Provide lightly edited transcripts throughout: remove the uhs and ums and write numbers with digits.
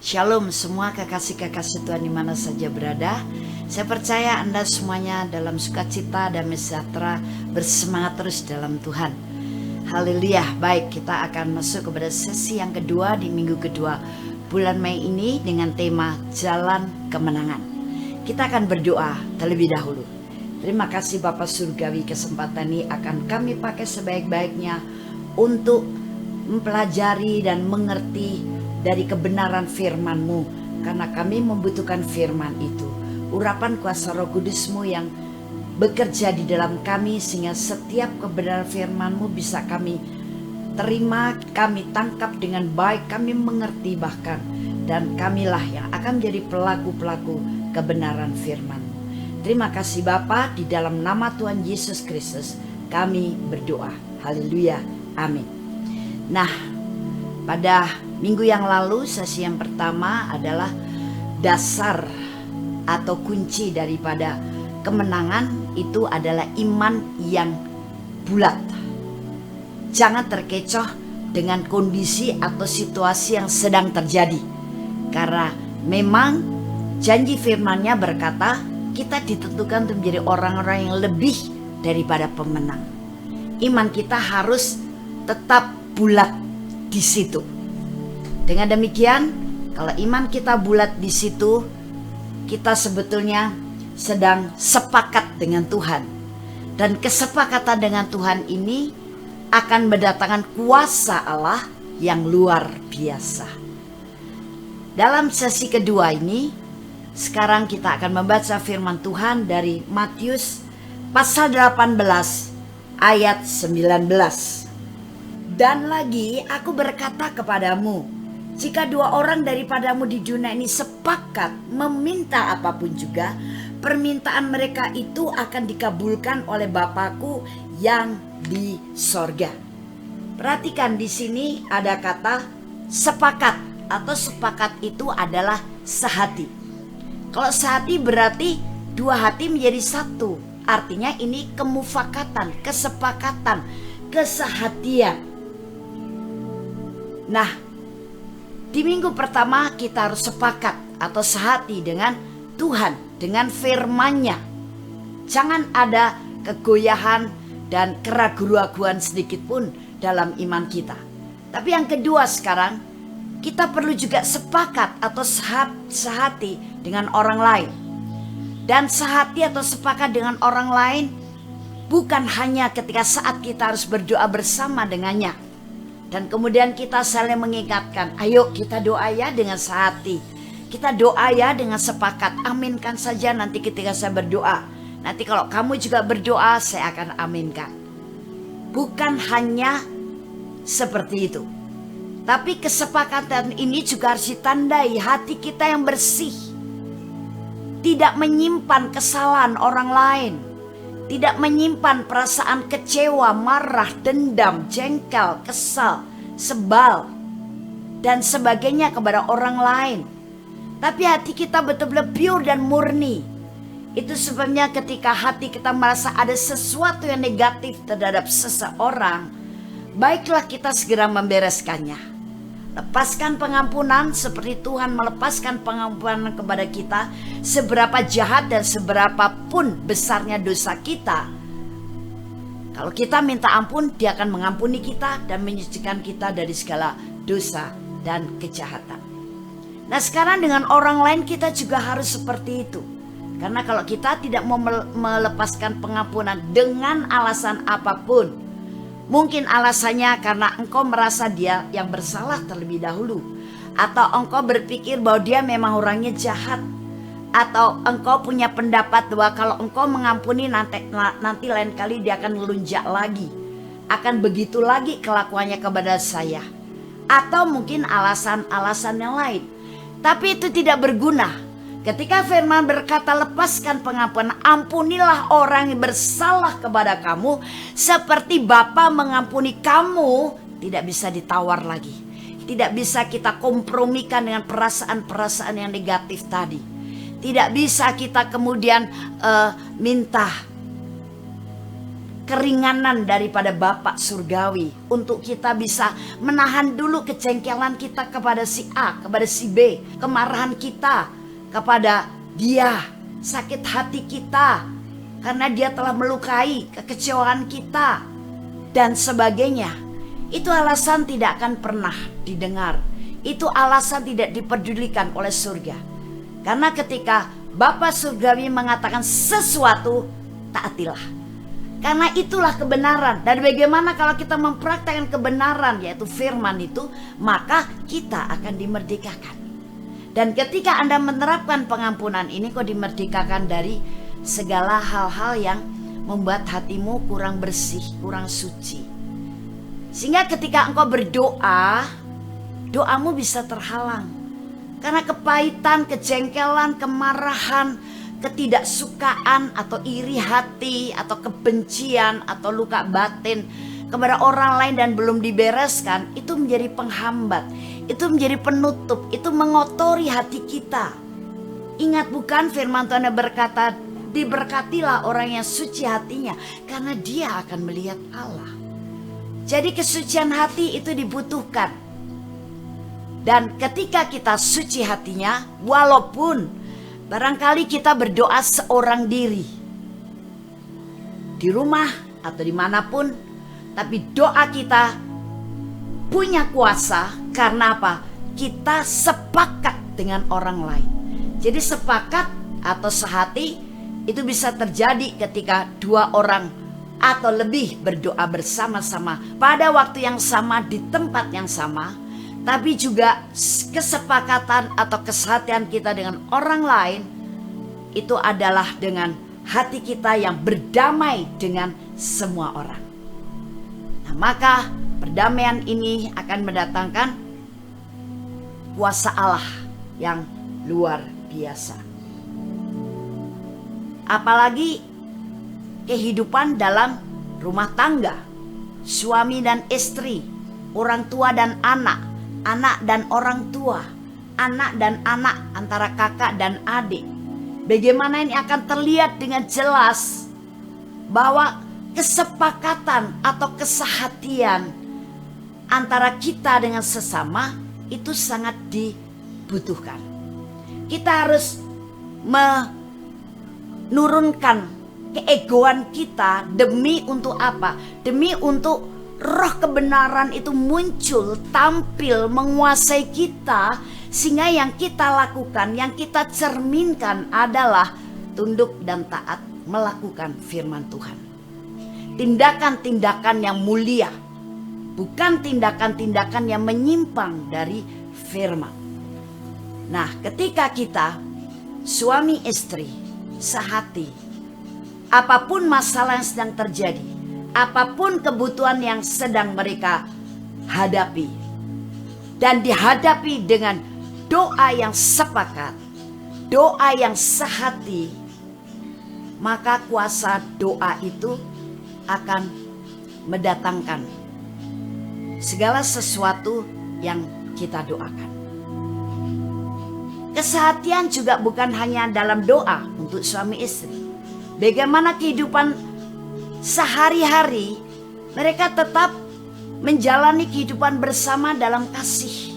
Shalom semua kekasih-kekasih Tuhan di mana saja berada. Saya percaya Anda semuanya dalam sukacita dan sejahtera, bersemangat terus dalam Tuhan. Haleluya. Baik, kita akan masuk kepada sesi yang kedua di minggu kedua bulan Mei ini dengan tema Jalan Kemenangan. Kita akan berdoa terlebih dahulu. Terima kasih Bapa Surgawi, kesempatan ini akan kami pakai sebaik-baiknya untuk mempelajari dan mengerti dari kebenaran firman-Mu, karena kami membutuhkan firman itu. Urapan kuasa Roh Kudus-Mu yang bekerja di dalam kami, sehingga setiap kebenaran firman-Mu bisa kami terima, kami tangkap dengan baik, kami mengerti bahkan, dan kamilah yang akan menjadi pelaku-pelaku kebenaran firman-Mu. Terima kasih Bapa, di dalam nama Tuhan Yesus Kristus kami berdoa. Haleluya, amin. Nah, pada minggu yang lalu sesi yang pertama adalah dasar atau kunci daripada kemenangan itu adalah iman yang bulat. Jangan terkecoh dengan kondisi atau situasi yang sedang terjadi. Karena memang janji firman-Nya berkata kita ditentukan untuk menjadi orang-orang yang lebih daripada pemenang. Iman kita harus tetap bulat di situ. Dengan demikian, kalau iman kita bulat di situ, kita sebetulnya sedang sepakat dengan Tuhan. Dan kesepakatan dengan Tuhan ini akan mendatangkan kuasa Allah yang luar biasa. Dalam sesi kedua ini, sekarang kita akan membaca firman Tuhan dari Matius pasal 18 ayat 19. Dan lagi aku berkata kepadamu, jika dua orang daripadamu di dunia ini sepakat meminta apapun juga, permintaan mereka itu akan dikabulkan oleh Bapakku yang di sorga. Perhatikan di sini ada kata sepakat, atau sepakat itu adalah sehati. Kalau sehati berarti dua hati menjadi satu. Artinya ini kemufakatan, kesepakatan, kesehatian. Nah, di minggu pertama kita harus sepakat atau sehati dengan Tuhan, dengan firman-Nya. Jangan ada kegoyahan dan keraguan-raguan sedikit pun dalam iman kita. Tapi yang kedua sekarang, kita perlu juga sepakat atau sehati dengan orang lain. Dan sehati atau sepakat dengan orang lain bukan hanya ketika saat kita harus berdoa bersama dengannya. Dan kemudian kita saling mengingatkan, ayo kita doa ya dengan sehati. Kita doa ya dengan sepakat, aminkan saja nanti ketika saya berdoa. Nanti kalau kamu juga berdoa, saya akan aminkan. Bukan hanya seperti itu. Tapi kesepakatan ini juga harus ditandai hati kita yang bersih. Tidak menyimpan kesalahan orang lain. Tidak menyimpan perasaan kecewa, marah, dendam, jengkel, kesal, sebal, dan sebagainya kepada orang lain. Tapi hati kita betul-betul pure dan murni. Itu sebabnya ketika hati kita merasa ada sesuatu yang negatif terhadap seseorang, baiklah kita segera membereskannya. Lepaskan pengampunan seperti Tuhan melepaskan pengampunan kepada kita. Seberapa jahat dan seberapa pun besarnya dosa kita, kalau kita minta ampun, Dia akan mengampuni kita dan menyucikan kita dari segala dosa dan kejahatan. Nah, sekarang dengan orang lain kita juga harus seperti itu. Karena kalau kita tidak mau melepaskan pengampunan dengan alasan apapun, mungkin alasannya karena engkau merasa dia yang bersalah terlebih dahulu, atau engkau berpikir bahwa dia memang orangnya jahat, atau engkau punya pendapat bahwa kalau engkau mengampuni nanti lain kali dia akan melunjak lagi, akan begitu lagi kelakuannya kepada saya, atau mungkin alasan-alasan yang lain. Tapi itu tidak berguna. Ketika firman berkata lepaskan pengampunan, ampunilah orang yang bersalah kepada kamu seperti Bapa mengampuni kamu, tidak bisa ditawar lagi. Tidak bisa kita kompromikan dengan perasaan-perasaan yang negatif tadi. Tidak bisa kita kemudian minta keringanan daripada Bapa Surgawi untuk kita bisa menahan dulu kejengkelan kita kepada si A, kepada si B, kemarahan kita kepada dia, sakit hati kita karena dia telah melukai, kekecewaan kita dan sebagainya. Itu alasan tidak akan pernah didengar. Itu alasan tidak dipedulikan oleh surga. Karena ketika Bapa Surgawi mengatakan sesuatu, taatilah. Karena itulah kebenaran. Dan bagaimana kalau kita mempraktikkan kebenaran, yaitu firman itu, maka kita akan dimerdekakan. Dan ketika Anda menerapkan pengampunan ini, kau dimerdekakan dari segala hal-hal yang membuat hatimu kurang bersih, kurang suci. Sehingga ketika engkau berdoa, doamu bisa terhalang. Karena kepahitan, kejengkelan, kemarahan, ketidaksukaan atau iri hati atau kebencian atau luka batin kepada orang lain dan belum dibereskan, itu menjadi penghambat, itu menjadi penutup, itu mengotori hati kita. Ingat, bukan firman Tuhan yang berkata, diberkatilah orang yang suci hatinya karena dia akan melihat Allah. Jadi kesucian hati itu dibutuhkan. Dan ketika kita suci hatinya, walaupun barangkali kita berdoa seorang diri, di rumah atau dimanapun, tapi doa kita punya kuasa. Karena apa? Kita sepakat dengan orang lain. Jadi sepakat atau sehati itu bisa terjadi ketika dua orang atau lebih berdoa bersama-sama pada waktu yang sama di tempat yang sama. Tapi juga kesepakatan atau kesehatian kita dengan orang lain itu adalah dengan hati kita yang berdamai dengan semua orang. Nah, maka perdamaian ini akan mendatangkan kuasa Allah yang luar biasa. Apalagi kehidupan dalam rumah tangga, suami dan istri, orang tua dan anak, anak dan orang tua, anak dan anak, antara kakak dan adik. Bagaimana ini akan terlihat dengan jelas bahwa kesepakatan atau kesehatian antara kita dengan sesama itu sangat dibutuhkan. Kita harus menurunkan keegoan kita demi untuk apa? Demi untuk roh kebenaran itu muncul, tampil, menguasai kita. Sehingga yang kita lakukan, yang kita cerminkan adalah tunduk dan taat melakukan firman Tuhan. Tindakan-tindakan yang mulia, bukan tindakan-tindakan yang menyimpang dari firman. Nah, ketika kita suami istri sehati, apapun masalah yang sedang terjadi, apapun kebutuhan yang sedang mereka hadapi, dan dihadapi dengan doa yang sepakat, doa yang sehati, maka kuasa doa itu akan mendatangkan segala sesuatu yang kita doakan. Kesehatian juga bukan hanya dalam doa untuk suami istri. Bagaimana kehidupan sehari-hari mereka tetap menjalani kehidupan bersama dalam kasih.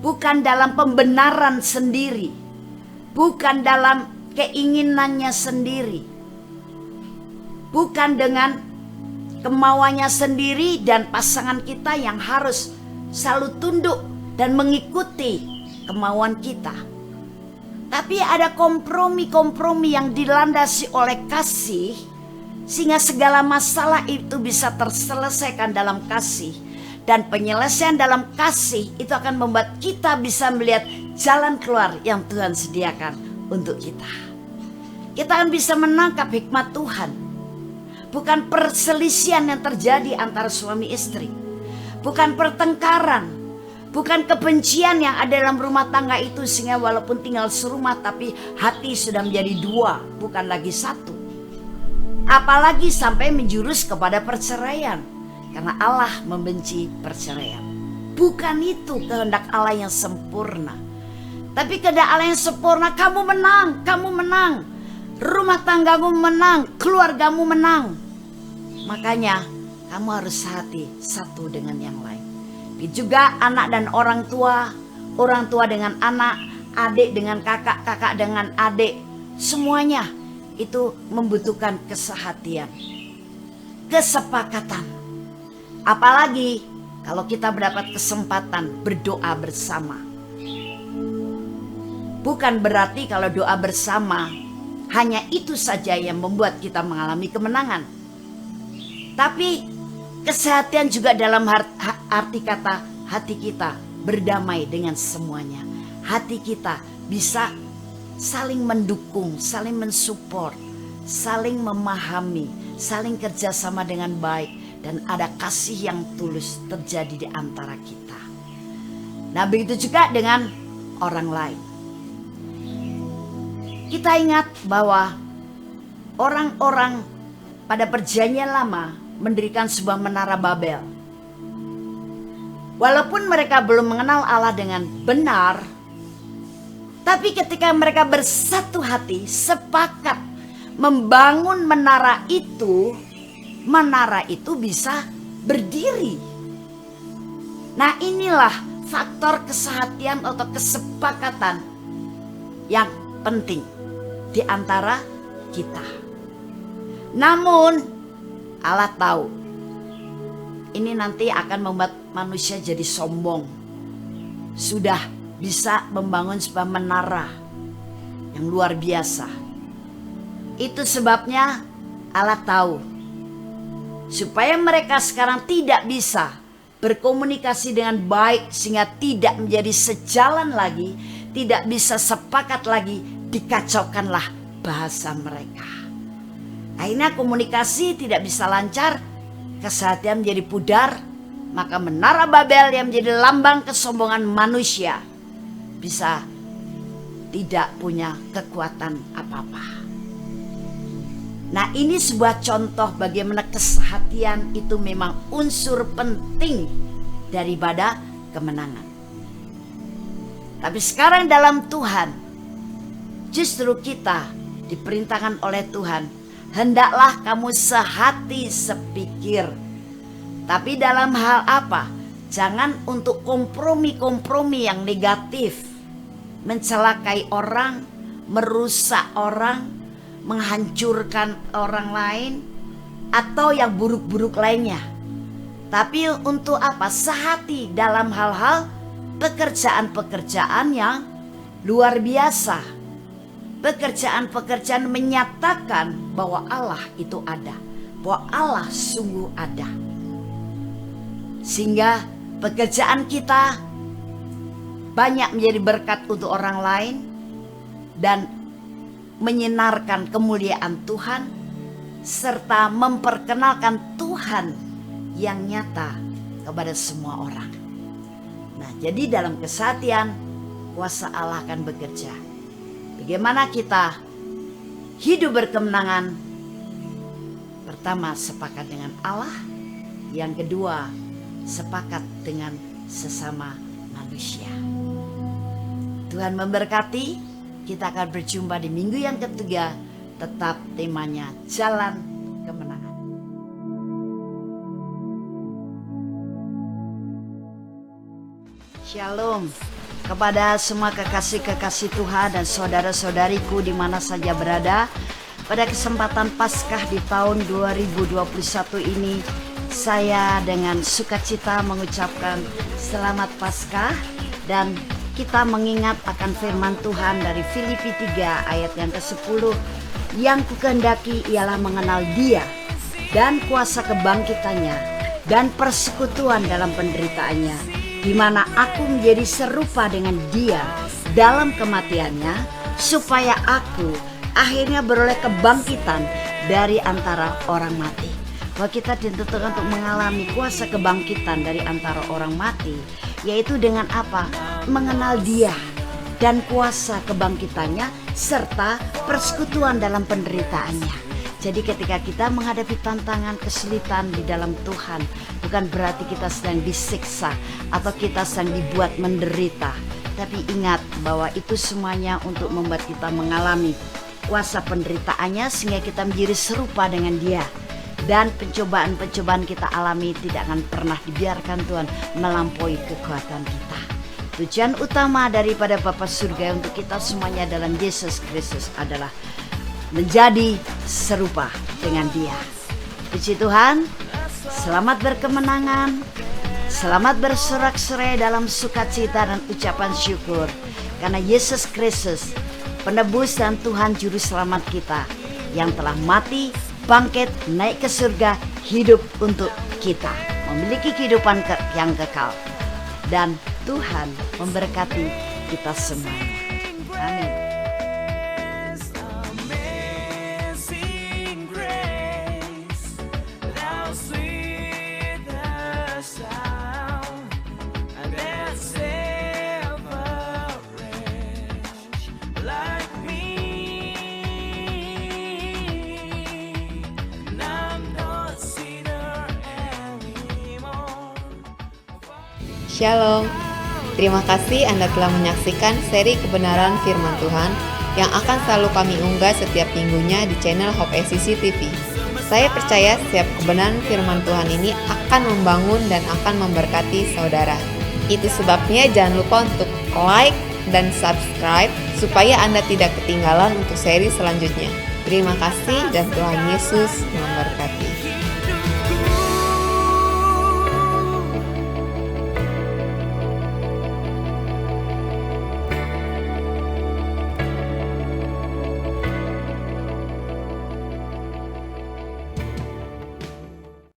Bukan dalam pembenaran sendiri, bukan dalam keinginannya sendiri, bukan dengan kemauannya sendiri dan pasangan kita yang harus selalu tunduk dan mengikuti kemauan kita. Tapi ada kompromi-kompromi yang dilandasi oleh kasih, sehingga segala masalah itu bisa terselesaikan dalam kasih. Dan penyelesaian dalam kasih itu akan membuat kita bisa melihat jalan keluar yang Tuhan sediakan untuk kita. Kita akan bisa menangkap hikmat Tuhan. Bukan perselisihan yang terjadi antara suami istri, bukan pertengkaran, bukan kebencian yang ada dalam rumah tangga itu, sehingga walaupun tinggal serumah tapi hati sudah menjadi dua, bukan lagi satu. Apalagi sampai menjurus kepada perceraian, karena Allah membenci perceraian. Bukan itu kehendak Allah yang sempurna. Tapi kehendak Allah yang sempurna, kamu menang, kamu menang. rumah tanggamu menang, keluargamu menang. Makanya kamu harus hati satu dengan yang lain. Begitu juga anak dan orang tua dengan anak, adik dengan kakak, kakak dengan adik. Semuanya itu membutuhkan kesehatian, kesepakatan. Apalagi kalau kita mendapat kesempatan berdoa bersama. Bukan berarti kalau doa bersama hanya itu saja yang membuat kita mengalami kemenangan. Tapi kesehatan juga dalam arti kata hati kita berdamai dengan semuanya. Hati kita bisa saling mendukung, saling mensupport, saling memahami, saling kerjasama dengan baik. Dan ada kasih yang tulus terjadi di antara kita. Nah begitu juga dengan orang lain. Kita ingat bahwa orang-orang pada perjanjian lama mendirikan sebuah menara Babel. Walaupun mereka belum mengenal Allah dengan benar, tapi ketika mereka bersatu hati, sepakat membangun menara itu bisa berdiri. Nah inilah faktor kesehatan atau kesepakatan yang penting di antara kita. Namun Allah tahu ini nanti akan membuat manusia jadi sombong. Sudah bisa membangun sebuah menara yang luar biasa. Itu sebabnya Allah tahu supaya mereka sekarang tidak bisa berkomunikasi dengan baik sehingga tidak menjadi sejalan lagi, tidak bisa sepakat lagi, dikacaukanlah bahasa mereka. Akhirnya komunikasi tidak bisa lancar, kesehatan menjadi pudar, maka menara Babel yang menjadi lambang kesombongan manusia bisa tidak punya kekuatan apa-apa. Nah ini sebuah contoh bagaimana kesehatan itu memang unsur penting daripada kemenangan. Tapi sekarang dalam Tuhan, justru kita diperintahkan oleh Tuhan, hendaklah kamu sehati sepikir. Tapi dalam hal apa? Jangan untuk kompromi-kompromi yang negatif, mencelakai orang, merusak orang, menghancurkan orang lain, atau yang buruk-buruk lainnya. Tapi untuk apa? Sehati dalam hal-hal pekerjaan-pekerjaan yang luar biasa. Pekerjaan-pekerjaan menyatakan bahwa Allah itu ada, bahwa Allah sungguh ada. Sehingga pekerjaan kita banyak menjadi berkat untuk orang lain dan menyinarkan kemuliaan Tuhan serta memperkenalkan Tuhan yang nyata kepada semua orang. Nah, jadi dalam kesehatan kuasa Allah akan bekerja. Bagaimana kita hidup berkemenangan? Pertama, sepakat dengan Allah. Yang kedua, sepakat dengan sesama manusia. Tuhan memberkati. Kita akan berjumpa di minggu yang ketiga. Tetap temanya Jalan Kemenangan. Shalom kepada semua kekasih-kekasih Tuhan dan saudara-saudariku di mana saja berada. Pada kesempatan Paskah di tahun 2021 ini, saya dengan sukacita mengucapkan selamat Paskah dan kita mengingat akan firman Tuhan dari Filipi 3 ayat yang ke-10. Yang kukehendaki ialah mengenal Dia dan kuasa kebangkitannya dan persekutuan dalam penderitaannya, di mana aku menjadi serupa dengan Dia dalam kematiannya, supaya aku akhirnya beroleh kebangkitan dari antara orang mati. Bahwa kita ditentukan untuk mengalami kuasa kebangkitan dari antara orang mati, yaitu dengan apa? Mengenal Dia dan kuasa kebangkitannya serta persekutuan dalam penderitaannya. Jadi ketika kita menghadapi tantangan kesulitan di dalam Tuhan, bukan berarti kita sedang disiksa atau kita sedang dibuat menderita. Tapi ingat bahwa itu semuanya untuk membuat kita mengalami kuasa penderitaannya sehingga kita menjadi serupa dengan Dia. Dan pencobaan-pencobaan kita alami tidak akan pernah dibiarkan Tuhan melampaui kekuatan kita. Tujuan utama daripada Bapa Surga untuk kita semuanya dalam Yesus Kristus adalah menjadi serupa dengan Dia. Puji Tuhan, selamat berkemenangan, selamat bersorak-sorai dalam sukacita dan ucapan syukur. Karena Yesus Kristus, penebus dan Tuhan Juru Selamat kita, yang telah mati, bangkit, naik ke surga, hidup untuk kita, memiliki kehidupan yang kekal. Dan Tuhan memberkati kita semuanya. Amin. Shalom. Terima kasih Anda telah menyaksikan seri kebenaran firman Tuhan yang akan selalu kami unggah setiap minggunya di channel Hope SCC TV. Saya percaya setiap kebenaran firman Tuhan ini akan membangun dan akan memberkati saudara. Itu sebabnya jangan lupa untuk like dan subscribe supaya Anda tidak ketinggalan untuk seri selanjutnya. Terima kasih dan Tuhan Yesus memberkati.